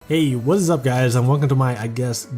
Hey, what is up guys, and welcome to my,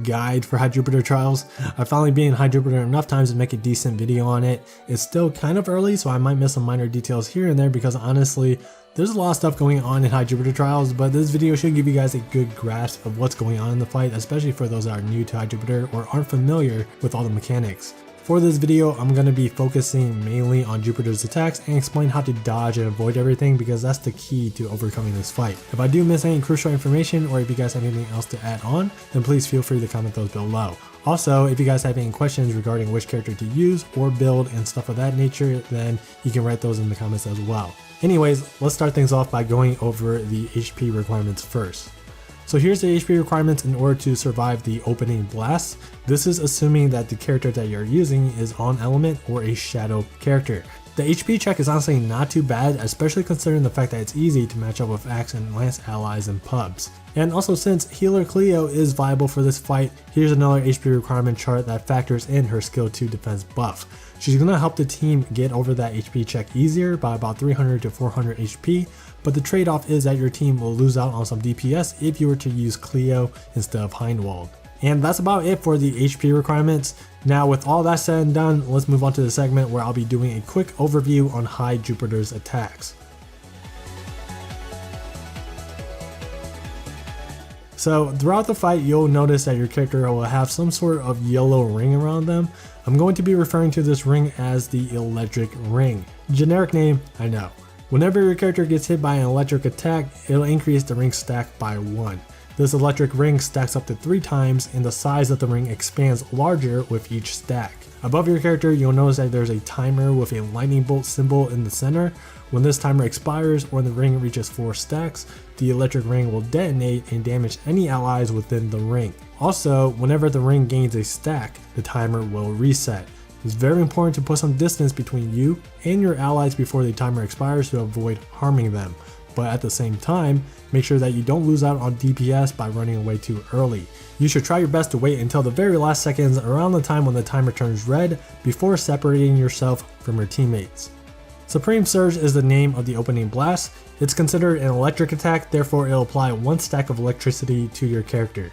guide for High Jupiter Trials. I've finally been in High Jupiter enough times to make a decent video on it. It's still kind of early, so I might miss some minor details here and there because honestly, there's a lot of stuff going on in High Jupiter Trials, but this video should give you guys a good grasp of what's going on in the fight, especially for those that are new to High Jupiter or aren't familiar with all the mechanics. For this video, I'm going to be focusing mainly on Jupiter's attacks and explain how to dodge and avoid everything because that's the key to overcoming this fight. If I do miss any crucial information or if you guys have anything else to add on, then please feel free to comment those below. Also, if you guys have any questions regarding which character to use or build and stuff of that nature, then you can write those in the comments as well. Anyways, let's start things off by going over the HP requirements first. So here's the HP requirements in order to survive the opening blast. This is assuming that the character that you're using is on element or a shadow character. The HP check is honestly not too bad, especially considering the fact that it's easy to match up with Axe and Lance allies in pubs. And also, since Healer Gleo is viable for this fight, here's another HP requirement chart that factors in her skill 2 defense buff. She's going to help the team get over that HP check easier by about 300 to 400 HP, but the trade-off is that your team will lose out on some DPS if you were to use Gleo instead of Heinwald. And that's about it for the HP requirements. Now with all that said and done, let's move on to the segment where I'll be doing a quick overview on High Jupiter's attacks. So throughout the fight, you'll notice that your character will have some sort of yellow ring around them. I'm going to be referring to this ring as the electric ring. Generic name, I know. Whenever your character gets hit by an electric attack, it'll increase the ring stack by 1. This electric ring stacks up to 3 times and the size of the ring expands larger with each stack. Above your character, you'll notice that there's a timer with a lightning bolt symbol in the center. When this timer expires or the ring reaches 4 stacks, the electric ring will detonate and damage any allies within the ring. Also, whenever the ring gains a stack, the timer will reset. It's very important to put some distance between you and your allies before the timer expires to avoid harming them. But at the same time, make sure that you don't lose out on DPS by running away too early. You should try your best to wait until the very last seconds around the time when the timer turns red before separating yourself from your teammates. Supreme Surge is the name of the opening blast. It's considered an electric attack, therefore it'll apply 1 stack of electricity to your character.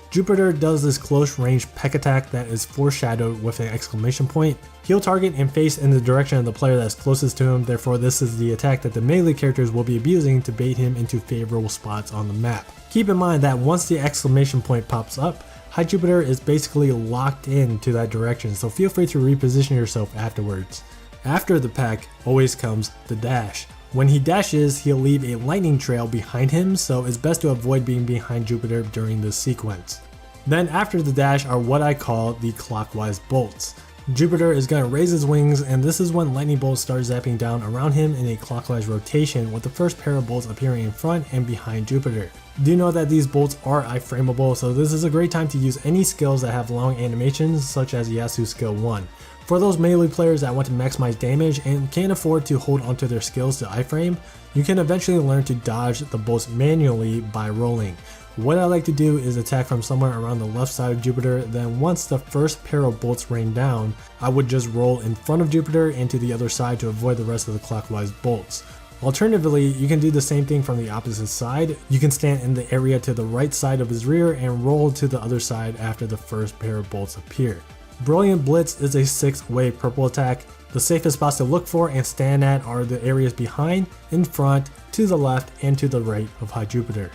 Jupiter does this close range peck attack that is foreshadowed with an exclamation point. He'll target and face in the direction of the player that's closest to him, therefore this is the attack that the melee characters will be abusing to bait him into favorable spots on the map. Keep in mind that once the exclamation point pops up, High Jupiter is basically locked into that direction, so feel free to reposition yourself afterwards. After the peck always comes the dash. When he dashes, he'll leave a lightning trail behind him, so it's best to avoid being behind Jupiter during this sequence. Then after the dash are what I call the clockwise bolts. Jupiter is going to raise his wings, and this is when lightning bolts start zapping down around him in a clockwise rotation, with the first pair of bolts appearing in front and behind Jupiter. Do know that these bolts are iframeable, so this is a great time to use any skills that have long animations such as Ieyasu skill 1. For those melee players that want to maximize damage and can't afford to hold onto their skills to iframe, you can eventually learn to dodge the bolts manually by rolling. What I like to do is attack from somewhere around the left side of Jupiter, then once the first pair of bolts rain down, I would just roll in front of Jupiter and to the other side to avoid the rest of the clockwise bolts. Alternatively, you can do the same thing from the opposite side. You can stand in the area to the right side of his rear and roll to the other side after the first pair of bolts appear. Brilliant Blitz is a 6-wave purple attack. The safest spots to look for and stand at are the areas behind, in front, to the left, and to the right of High Jupiter.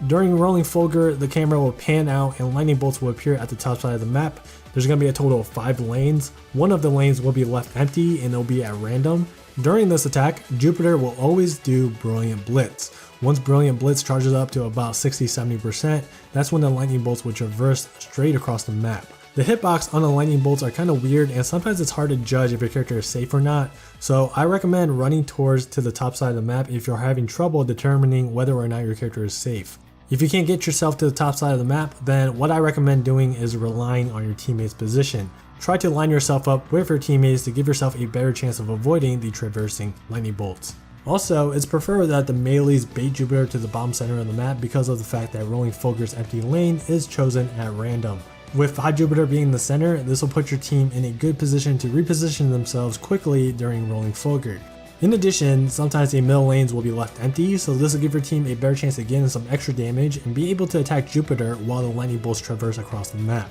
During Rolling Fulgur, the camera will pan out and lightning bolts will appear at the top side of the map. There's going to be a total of 5 lanes. One of the lanes will be left empty and it'll be at random. During this attack, Jupiter will always do Brilliant Blitz. Once Brilliant Blitz charges up to about 60-70%, that's when the lightning bolts will traverse straight across the map. The hitbox on the lightning bolts are kind of weird and sometimes it's hard to judge if your character is safe or not, so I recommend running towards to the top side of the map if you're having trouble determining whether or not your character is safe. If you can't get yourself to the top side of the map, then what I recommend doing is relying on your teammate's position. Try to line yourself up with your teammates to give yourself a better chance of avoiding the traversing lightning bolts. Also, it's preferred that the melees bait Jupiter to the bottom center of the map because of the fact that Rolling Fulgur's empty lane is chosen at random. With High Jupiter being the center, this will put your team in a good position to reposition themselves quickly during Rolling Fulgur. In addition, sometimes the middle lanes will be left empty, so this will give your team a better chance to get in some extra damage and be able to attack Jupiter while the lightning bolts traverse across the map.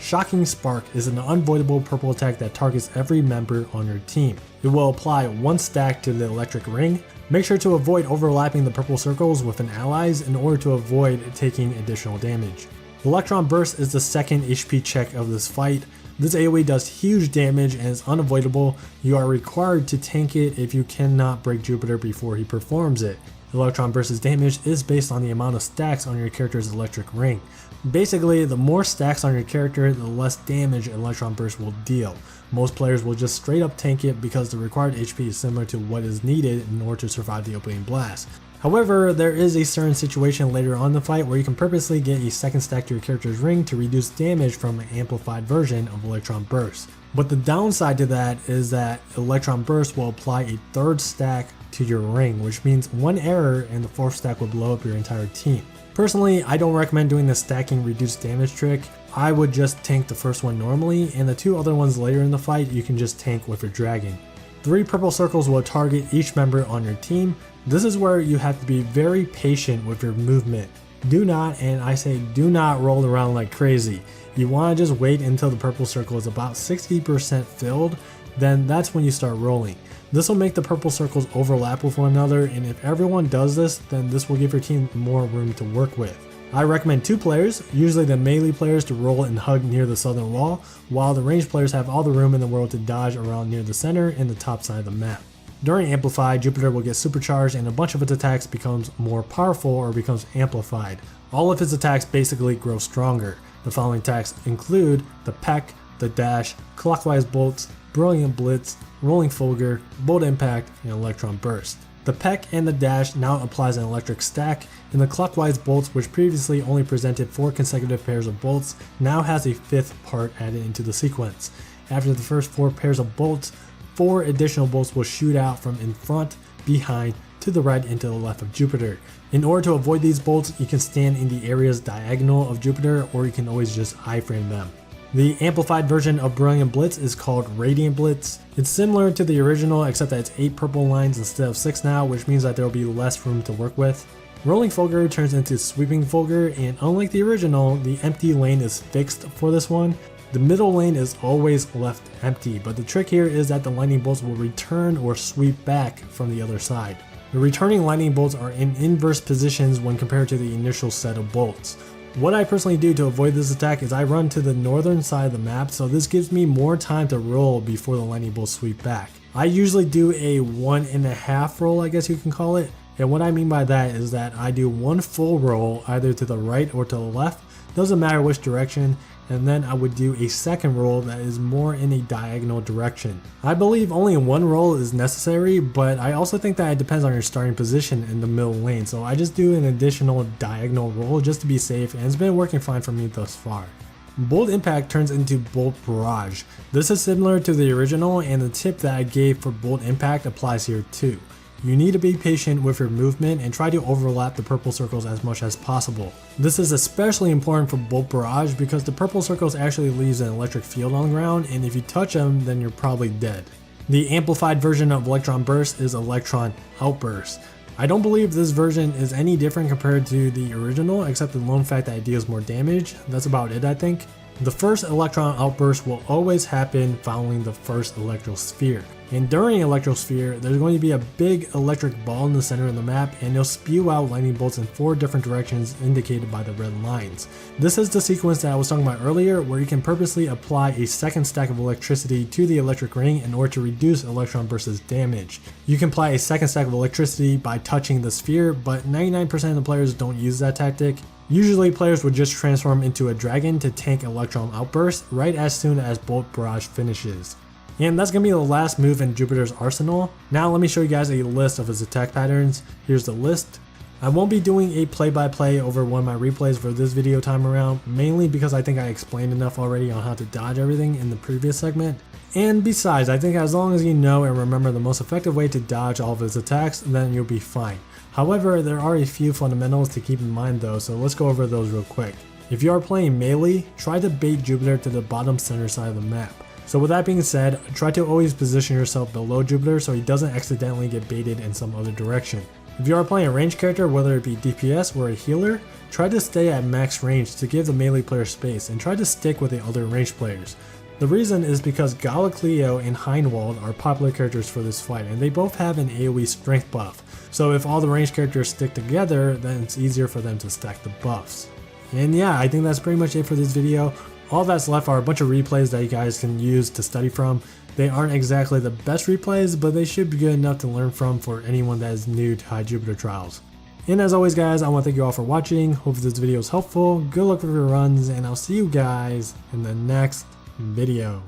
Shocking Spark is an unavoidable purple attack that targets every member on your team. It will apply 1 stack to the electric ring. Make sure to avoid overlapping the purple circles with an allies in order to avoid taking additional damage. Electron Burst is the second HP check of this fight. This AoE does huge damage and is unavoidable. You are required to tank it if you cannot break Jupiter before he performs it. Electron Burst's damage is based on the amount of stacks on your character's electric ring. Basically, the more stacks on your character, the less damage Electron Burst will deal. Most players will just straight up tank it because the required HP is similar to what is needed in order to survive the opening blast. However, there is a certain situation later on in the fight where you can purposely get a second stack to your character's ring to reduce damage from an amplified version of Electron Burst. But the downside to that is that Electron Burst will apply a 3rd stack to your ring, which means 1 error and the 4th stack will blow up your entire team. Personally, I don't recommend doing the stacking reduced damage trick. I would just tank the first one normally, and the 2 other ones later in the fight you can just tank with your dragon. 3 purple circles will target each member on your team. This is where you have to be very patient with your movement. Do not, and I say do not, roll around like crazy. You want to just wait until the purple circle is about 60% filled, then that's when you start rolling. This will make the purple circles overlap with one another, and if everyone does this, then this will give your team more room to work with. I recommend 2 players, usually the melee players, to roll and hug near the southern wall, while the ranged players have all the room in the world to dodge around near the center and the top side of the map. During Amplify, Jupiter will get supercharged and a bunch of its attacks becomes more powerful or becomes amplified. All of his attacks basically grow stronger. The following attacks include the Peck, the Dash, Clockwise Bolts, Brilliant Blitz, Rolling Fulgur, Bolt Impact, and Electron Burst. The Peck and the Dash now applies an electric stack, and the Clockwise Bolts, which previously only presented 4 consecutive pairs of bolts, now has a 5th part added into the sequence. After the first 4 pairs of bolts, 4 additional bolts will shoot out from in front, behind, to the right, and to the left of Jupiter. In order to avoid these bolts, you can stand in the areas diagonal of Jupiter, or you can always just iframe them. The amplified version of Brilliant Blitz is called Radiant Blitz. It's similar to the original except that it's 8 purple lines instead of 6 now, which means that there will be less room to work with. Rolling Fulgur turns into Sweeping Fulgur, and unlike the original, the empty lane is fixed for this one. The middle lane is always left empty, but the trick here is that the lightning bolts will return or sweep back from the other side. The returning lightning bolts are in inverse positions when compared to the initial set of bolts. What I personally do to avoid this attack is I run to the northern side of the map, so this gives me more time to roll before the lightning bolts sweep back. I usually do a 1.5 roll, I guess you can call it, and what I mean by that is that I do 1 full roll either to the right or to the left, doesn't matter which direction, and then I would do a second roll that is more in a diagonal direction. I believe only 1 roll is necessary, but I also think that it depends on your starting position in the middle lane, so I just do an additional diagonal roll just to be safe, and it's been working fine for me thus far. Bolt Impact turns into Bolt Barrage. This is similar to the original, and the tip that I gave for Bolt Impact applies here too. You need to be patient with your movement and try to overlap the purple circles as much as possible. This is especially important for Bolt Barrage because the purple circles actually leaves an electric field on the ground, and if you touch them, then you're probably dead. The amplified version of Electron Burst is Electron Outburst. I don't believe this version is any different compared to the original, except the lone fact that it deals more damage. That's about it, I think. The first Electron Outburst will always happen following the first Electro Sphere. And during Electro Sphere, there's going to be a big electric ball in the center of the map, and it'll spew out lightning bolts in 4 different directions indicated by the red lines. This is the sequence that I was talking about earlier, where you can purposely apply a second stack of electricity to the electric ring in order to reduce Electron Burst's damage. You can apply a second stack of electricity by touching the sphere, but 99% of the players don't use that tactic. Usually players would just transform into a dragon to tank Electron Outburst right as soon as Bolt Barrage finishes. And that's going to be the last move in Jupiter's arsenal. Now let me show you guys a list of his attack patterns. Here's the list. I won't be doing a play-by-play over one of my replays for this video time around, mainly because I think I explained enough already on how to dodge everything in the previous segment. And besides, I think as long as you know and remember the most effective way to dodge all of his attacks, then you'll be fine. However, there are a few fundamentals to keep in mind though, so let's go over those real quick. If you are playing melee, try to bait Jupiter to the bottom center side of the map. So with that being said, try to always position yourself below Jupiter so he doesn't accidentally get baited in some other direction. If you are playing a ranged character, whether it be DPS or a healer, try to stay at max range to give the melee player space and try to stick with the other ranged players. The reason is because Gleo and Heinwald are popular characters for this fight, and they both have an AoE strength buff. So if all the ranged characters stick together, then it's easier for them to stack the buffs. And yeah, I think that's pretty much it for this video. All that's left are a bunch of replays that you guys can use to study from. They aren't exactly the best replays, but they should be good enough to learn from for anyone that is new to High Jupiter Trials. And as always guys, I want to thank you all for watching. Hope this video is helpful. Good luck with your runs, and I'll see you guys in the next video.